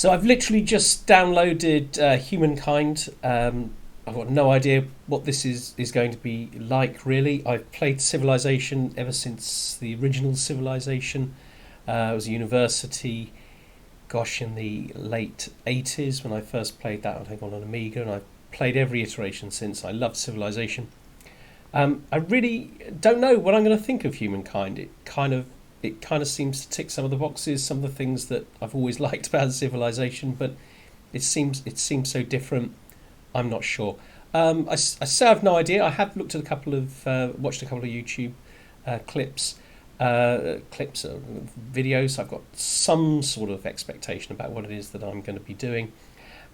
So I've literally just downloaded Humankind. I've got no idea what this is going to be like, really. I've played Civilization ever since the original Civilization. I was at university, gosh, in the late 80s when I first played that, I think, on an Amiga, and I've played every iteration since. I love Civilization. I really don't know what I'm going to think of Humankind. It kind of seems to tick some of the boxes, some of the things that I've always liked about Civilization, but it seems so different. I'm not sure. I say I've no idea. I have looked at watched a couple of YouTube clips, videos. I've got some sort of expectation about what it is that I'm going to be doing.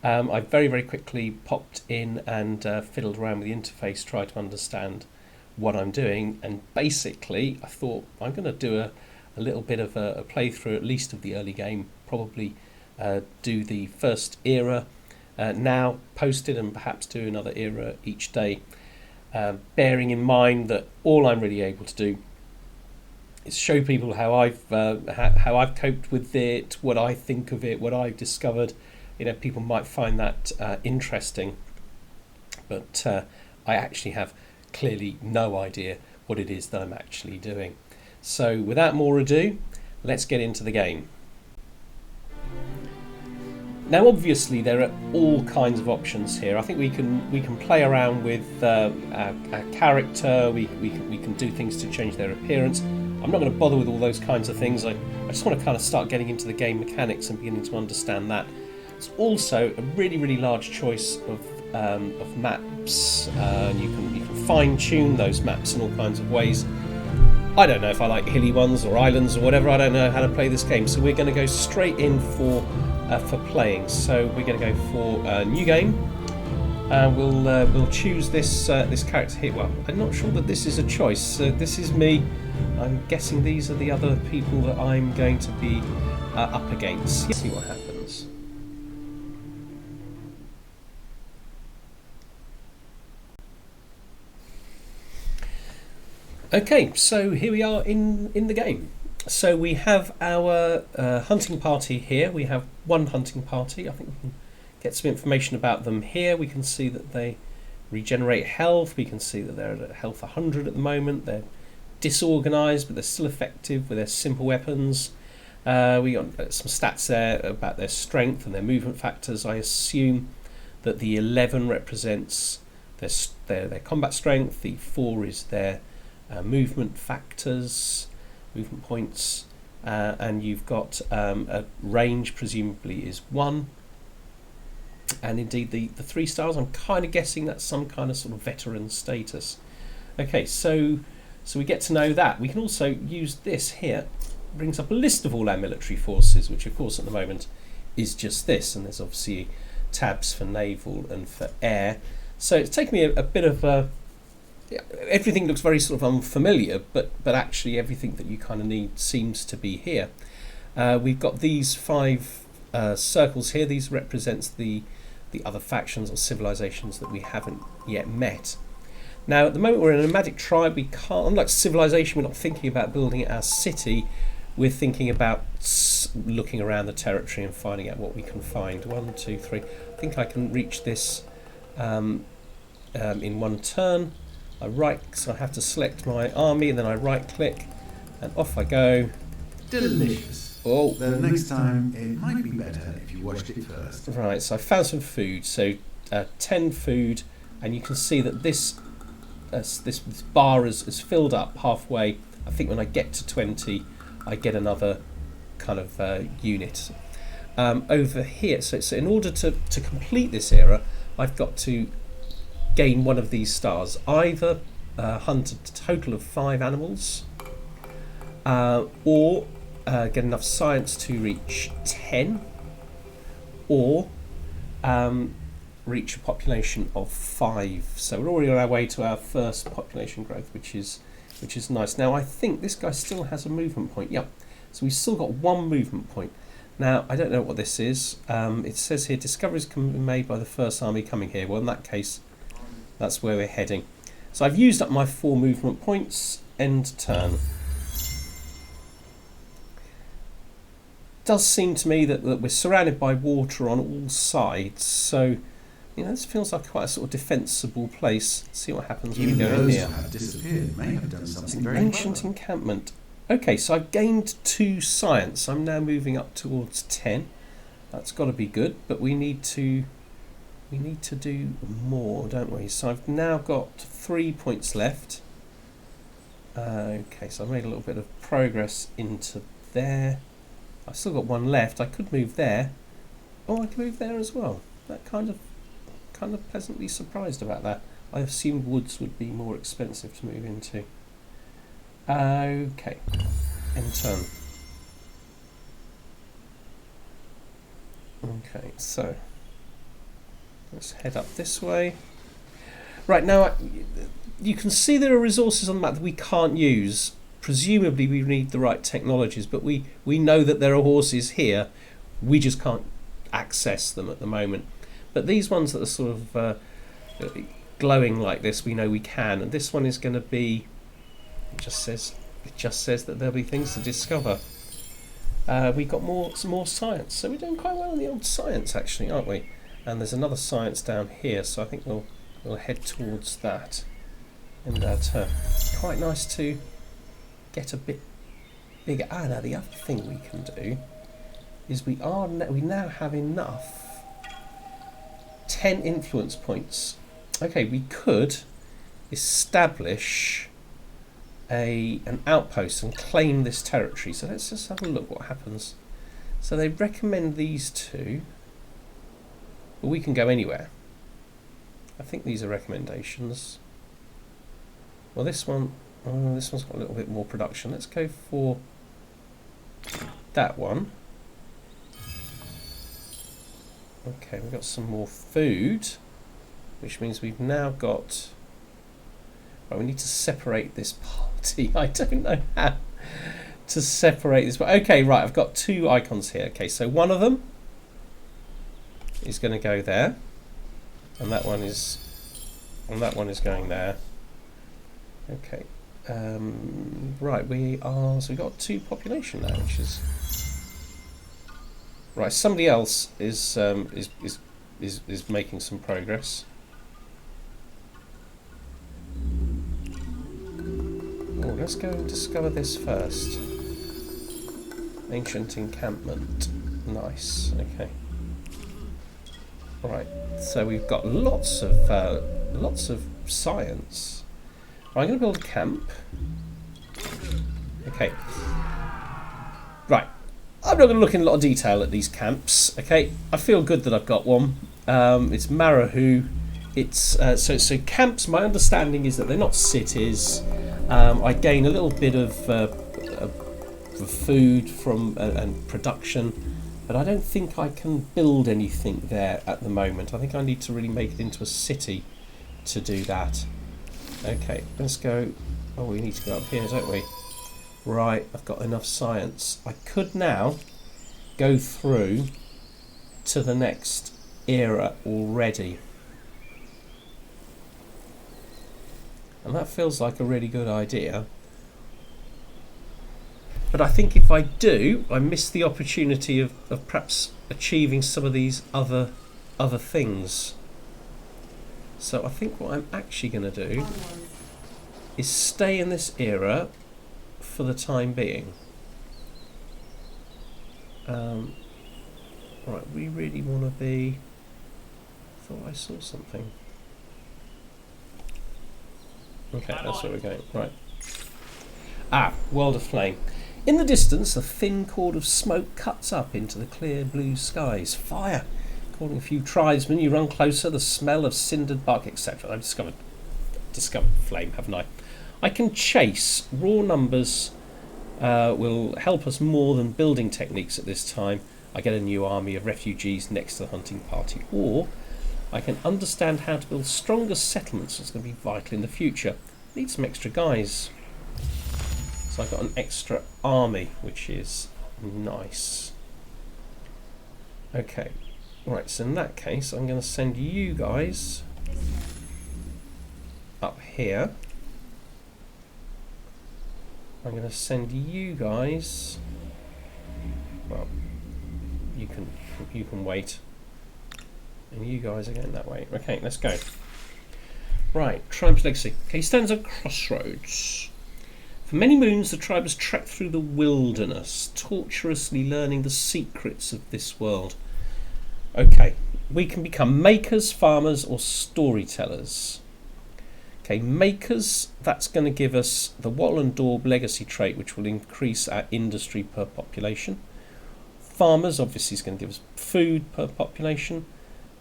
I very, very quickly popped in and fiddled around with the interface, tried to understand what I'm doing, and basically I thought I'm going to do a little bit of a playthrough, at least of the early game, probably do the first era now, post it, and perhaps do another era each day, bearing in mind that all I'm really able to do is show people how I've coped with it, what I think of it, what I've discovered. People might find that interesting, but I actually have clearly no idea what it is that I'm actually doing. So without more ado, let's get into the game. Now, obviously, there are all kinds of options here. I think we can play around with our character. We can do things to change their appearance. I'm not going to bother with all those kinds of things. I just want to kind of start getting into the game mechanics and beginning to understand that. It's also a really, really large choice of maps. You can fine tune those maps in all kinds of ways. I don't know if I like hilly ones or islands or whatever. I don't know how to play this game, so we're going to go straight in for playing. So we're going to go for a new game. We'll choose this character here. Well, I'm not sure that this is a choice. This is me. I'm guessing these are the other people that I'm going to be up against. Let's see what happens. Okay, so here we are in the game. So we have our hunting party here. We have one hunting party. I think we can get some information about them here. We can see that they regenerate health. We can see that they're at health 100 at the moment. They're disorganised, but they're still effective with their simple weapons. We got some stats there about their strength and their movement factors. I assume that the 11 represents their combat strength. The 4 is their movement factors, movement points, and you've got a range, presumably is 1, and indeed the 3 stars, I'm kind of guessing that's some kind of sort of veteran status. Okay, so we get to know that. We can also use this here. It brings up a list of all our military forces, which of course at the moment is just this, and there's obviously tabs for naval and for air. So it's taken me a bit of a everything looks very sort of unfamiliar, but actually everything that you kind of need seems to be here. We've got these 5 circles here. These represents the other factions or civilizations that we haven't yet met. Now, at the moment we're in a nomadic tribe. We can't, unlike Civilization, we're not thinking about building our city. We're thinking about looking around the territory and finding out what we can find. 1, 2, 3. I think I can reach this in one turn. So I have to select my army, and then I right click and off I go. Delicious. Oh, Though next time it might be better if you washed it first. Right, so I found some food. So 10 food, and you can see that this bar is filled up halfway. I think when I get to 20 I get another kind of unit. Over here, so in order to complete this era, I've got to gain one of these stars. Either hunt a total of 5 animals, or get enough science to reach 10, or reach a population of 5. So we're already on our way to our first population growth, which is nice. Now I think this guy still has a movement point. Yep. So we've still got 1 movement point. Now I don't know what this is. It says here discoveries can be made by the first army coming here. Well, in that case, that's where we're heading. So I've used up my 4 movement points. End turn. does seem to me that we're surrounded by water on all sides, so this feels like quite a sort of defensible place. Let's see what happens when we go in those here. who have disappeared may have done something very Ancient clever. encampment. Okay, so I've gained 2 science. I'm now moving up towards 10. That's got to be good, but we need to do more, don't we? So I've now got 3 points left. Okay, so I've made a little bit of progress into there. I've still got 1 left. I could move there. Oh, I can move there as well. That kind of pleasantly surprised about that. I assumed woods would be more expensive to move into. Okay, end turn. Okay, so let's head up this way. Right, now you can see there are resources on the map that we can't use. Presumably we need the right technologies, but we know that there are horses here. We just can't access them at the moment. But these ones that are sort of glowing like this, we know we can. And this one is going to be... It just says that there'll be things to discover. We got some more science, so we're doing quite well in the old science, actually, aren't we? And there's another science down here, so I think we'll head towards that. And quite nice to get a bit bigger. Now the other thing we can do is we now have enough 10 influence points. Okay, we could establish an outpost and claim this territory. So let's just have a look what happens. So they recommend these 2, but we can go anywhere. I think these are recommendations. Well, this one's got a little bit more production. Let's go for that one. Okay, we've got some more food, which means we've now got... Right, we need to separate this party. I don't know how to separate this. But okay, right, I've got 2 icons here. Okay, so one of them is going to go there, and that one is going there. Okay, right, so we've got 2 population now, which is right. Somebody else is making some progress. Oh, let's go and discover this first. Ancient encampment. Nice. Okay. Right. So we've got lots of science. I'm going to build a camp. Okay. Right. I'm not going to look in a lot of detail at these camps. Okay. I feel good that I've got one. It's Marahu. It's so camps. My understanding is that they're not cities. I gain a little bit of food from and production, but I don't think I can build anything there at the moment. I think I need to really make it into a city to do that. Okay, let's go. Oh, we need to go up here, don't we? Right, I've got enough science. I could now go through to the next era already. And that feels like a really good idea. But I think if I do, I miss the opportunity of perhaps achieving some of these other things. So I think what I'm actually going to do is stay in this era for the time being. Right, we really want to be... I thought I saw something. Okay, that's where we're going. Right. World of Flame. In the distance, a thin cord of smoke cuts up into the clear blue skies. Fire! Calling a few tribesmen, you run closer, the smell of cindered bark, etc. I've discovered flame, haven't I? I can chase. Raw numbers will help us more than building techniques at this time. I get a new army of refugees next to the hunting party. Or I can understand how to build stronger settlements. It's going to be vital in the future. Need some extra guys. So I've got an extra army, which is nice. Okay. Right, so in that case, I'm going to send you guys up here. I'm going to send you guys... Well, you can wait. And you guys are going that way. Okay, let's go. Right, tribe's legacy. Okay, he stands at crossroads. For many moons, the tribe has trekked through the wilderness, tortuously learning the secrets of this world. Okay, we can become makers, farmers, or storytellers. Okay, makers, that's going to give us the wattle and daub legacy trait, which will increase our industry per population. Farmers, obviously, is going to give us food per population.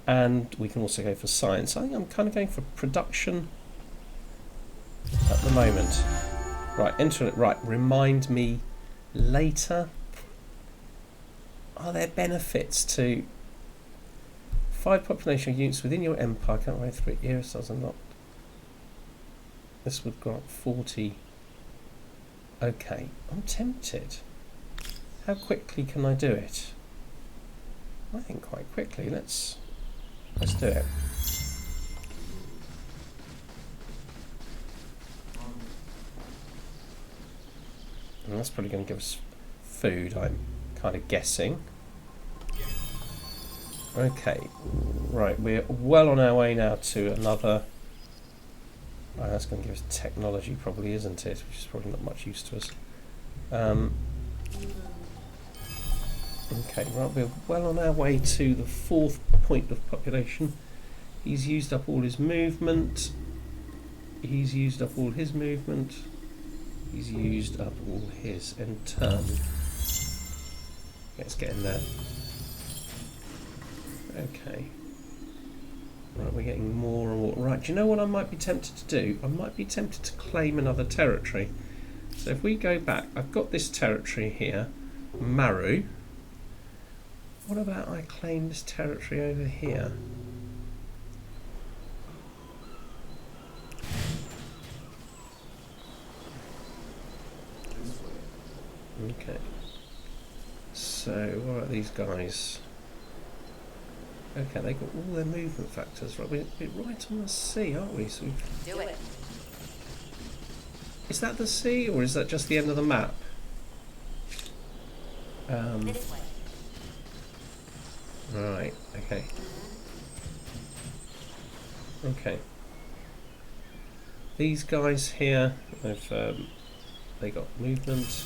And we can also go for science. I think I'm kind of going for production at the moment. Right, enter it. Right, remind me later. Are there benefits to 5 population units within your empire? Can't wait 3 years. Does unlocked. This would grant 40. Okay, I'm tempted. How quickly can I do it? I think quite quickly. Let's do it. And that's probably going to give us food, I'm kind of guessing. Okay, right, we're well on our way now to another. Right, that's going to give us technology, probably, isn't it? Which is probably not much use to us. Okay, right, we're well on our way to the 4th point of population. He's used up all his movement. He's used up all his movement. He's used up all his in turn. Let's get in there. Okay. Right, we're getting more and more. Right, do you know what I might be tempted to do? I might be tempted to claim another territory. So if we go back, I've got this territory here, Maru. What about I claim this territory over here? Okay. So, what about these guys? Okay, they got all their movement factors. Right, we're right on the sea, aren't we? So do it. Is that the sea, or is that just the end of the map? This way. Right, okay. Okay. These guys here, they got movement.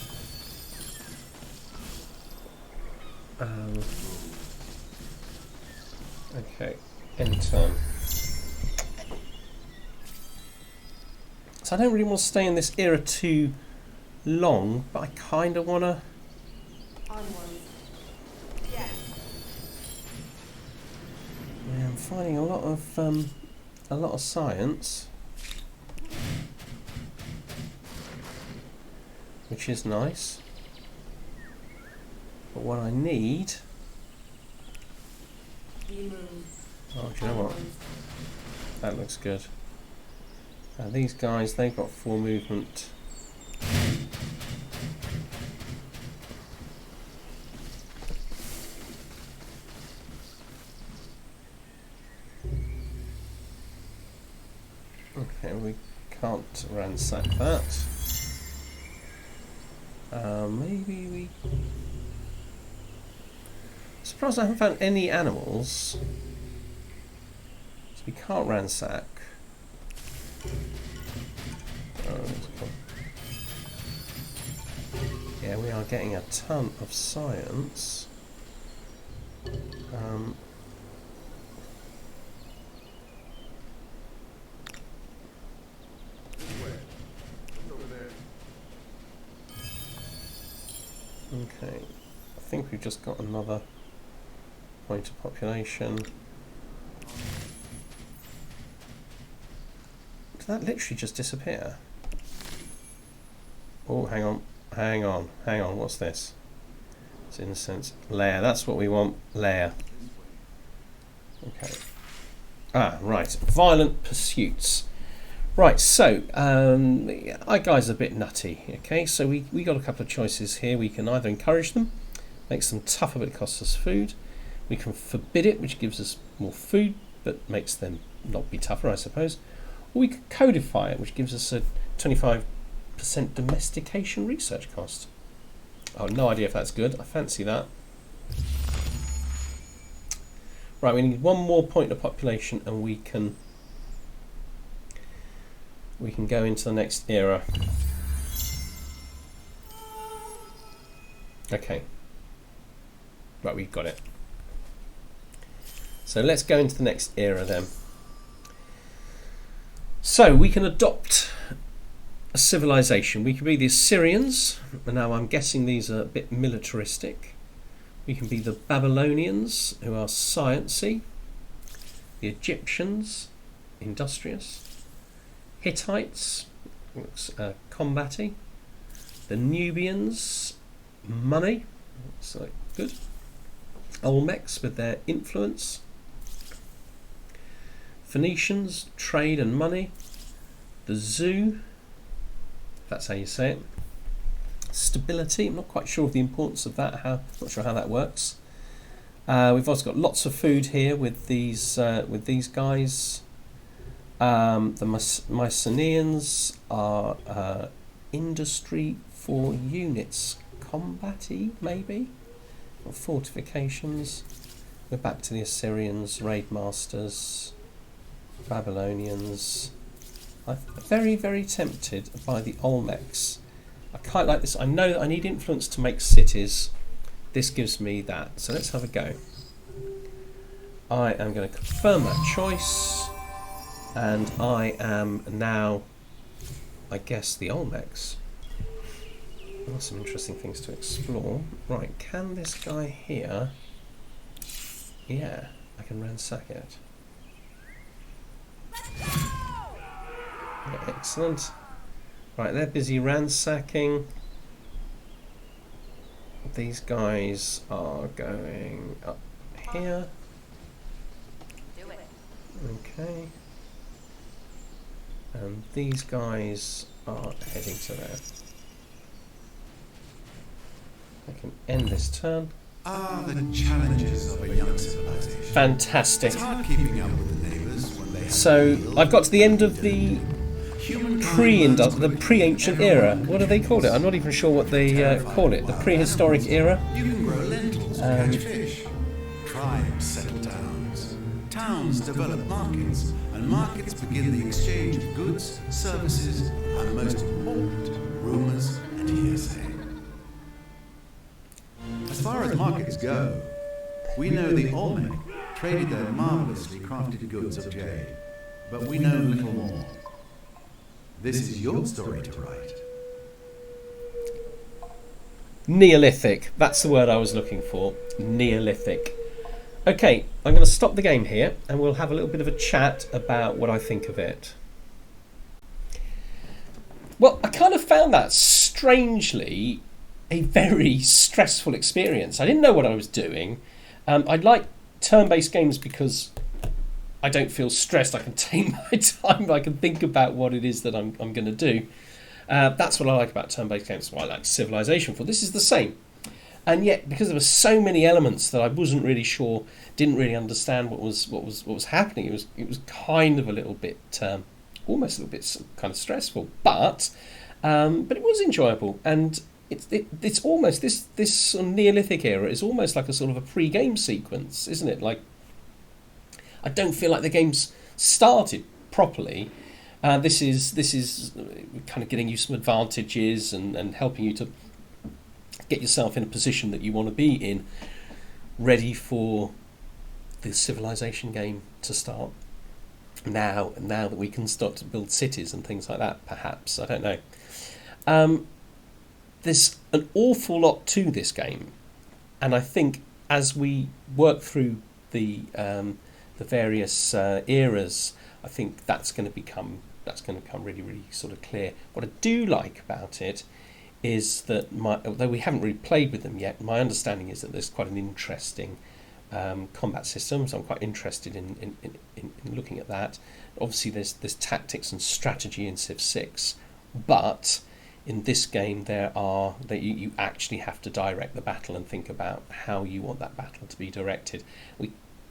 Okay, end turn. So I don't really want to stay in this era too long, but I kind of want to. Onwards. Yes. Yeah, I'm finding a lot of science, which is nice. But what I need. Oh, do you know what? That looks good. These guys, they've got 4 movement. Okay, we can't ransack that. Maybe we. Surprised I haven't found any animals. So we can't ransack. Yeah, we are getting a ton of science. Okay, I think we've just got another point of population. Did that literally just disappear? Oh, hang on, what's this? It's in a sense layer, that's what we want, layer. Okay. Ah, right, violent pursuits. Right, so, our guy's a bit nutty, okay, so we got a couple of choices here. We can either encourage them, makes them tougher but it costs us food. We can forbid it, which gives us more food but makes them not be tougher, I suppose. Or we could codify it, which gives us a 25% domestication research cost. Oh, no idea if that's good. I fancy that. Right, we need one more point of population, and we can go into the next era. Okay. Right, we've got it. So let's go into the next era then. So we can adopt a civilization. We can be the Assyrians, and now I'm guessing these are a bit militaristic. We can be the Babylonians, who are sciencey. The Egyptians, industrious. Hittites, looks combatty. The Nubians, money, so good. Olmecs with their influence. Phoenicians, trade and money. The Zoo, if that's how you say it. Stability, I'm not quite sure of the importance of that, not sure how that works. We've also got lots of food here with these guys. The Mycenaeans are industry for units, combatty maybe, or fortifications. We're back to the Assyrians, raid masters, Babylonians. I'm very, very tempted by the Olmecs. I quite like this. I know that I need influence to make cities. This gives me that. So let's have a go. I am going to confirm that choice. And I am now, I guess, the Olmecs. There are some interesting things to explore. Right, can this guy here... Yeah, I can ransack it. Yeah, excellent. Right, they're busy ransacking. These guys are going up here. Do it. Okay. And these guys are heading to there. I can end this turn. The challenges of a young civilization. Fantastic. It's hard keeping up with the neighbours when they have So to I've got to the end of the pre-ancient era. What do they call it? I'm not even sure what they call it. The prehistoric era. You can grow lentils to catch fish. Tribes settle towns. Towns develop markets, and markets begin the exchange of goods, services, and most important, rumours and hearsay. As far as markets go, we know the Olmec traded their marvellously crafted goods of jade, but we know little more. This is your story to write. Neolithic. That's the word I was looking for. Neolithic. Okay, I'm going to stop the game here and we'll have a little bit of a chat about what I think of it. Well, I kind of found that strangely a very stressful experience. I didn't know what I was doing. I like turn-based games because I don't feel stressed. I can take my time. I can think about what it is that I'm going to do. That's what I like about turn-based games. That's what I like Civilization for. This is the same. And yet, because there were so many elements that I wasn't really sure, didn't really understand what was happening, it was kind of a little bit, almost a little bit kind of stressful. But it was enjoyable. And it's almost this sort of Neolithic era is almost like a sort of a pre-game sequence, isn't it? Like, I don't feel like the game's started properly. This is kind of getting you some advantages and helping you to get yourself in a position that you want to be in, ready for the civilization game to start. Now that we can start to build cities and things like that, perhaps, I don't know. There's an awful lot to this game, and I think as we work through the various eras, I think that's going to become really, really sort of clear. What I do like about it is that, although we haven't really played with them yet, my understanding is that there's quite an interesting combat system, so I'm quite interested in looking at that. Obviously, there's tactics and strategy in Civ 6, but in this game you actually have to direct the battle and think about how you want that battle to be directed.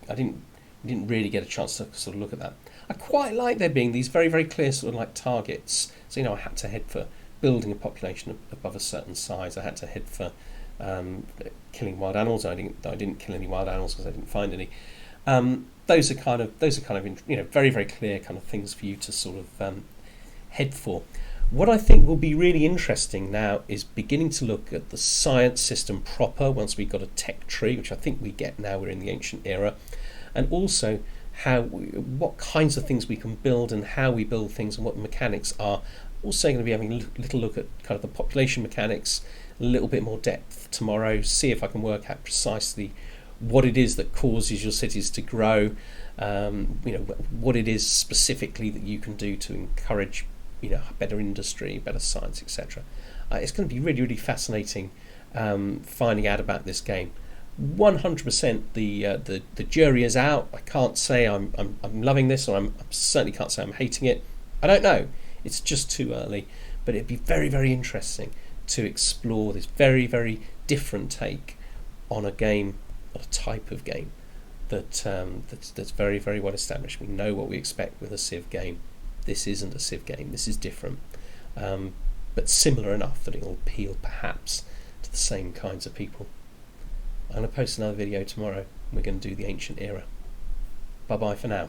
I didn't really get a chance to sort of look at that. I quite like there being these very, very clear sort of like targets. So, I had to head for building a population above a certain size. I had to head for killing wild animals. I didn't kill any wild animals because I didn't find any. Those are kind of very, very clear kind of things for you to sort of head for. What I think will be really interesting now is beginning to look at the science system proper once we've got a tech tree, which I think we get now, we're in the ancient era, and also what kinds of things we can build and how we build things and what the mechanics are. Also going to be having a little look at kind of the population mechanics, a little bit more depth tomorrow, see if I can work out precisely what it is that causes your cities to grow, what it is specifically that you can do to encourage better industry, better science, etc. It's going to be really, really fascinating finding out about this game. 100% the jury is out. I can't say I'm loving this, or I certainly can't say I'm hating it. I don't know. It's just too early. But it'd be very, very interesting to explore this very, very different take on a game, on a type of game that's very, very well established. We know what we expect with a Civ game. This isn't a Civ game. This is different, but similar enough that it will appeal perhaps to the same kinds of people. I'm going to post another video tomorrow. We're going to do the ancient era. Bye bye for now.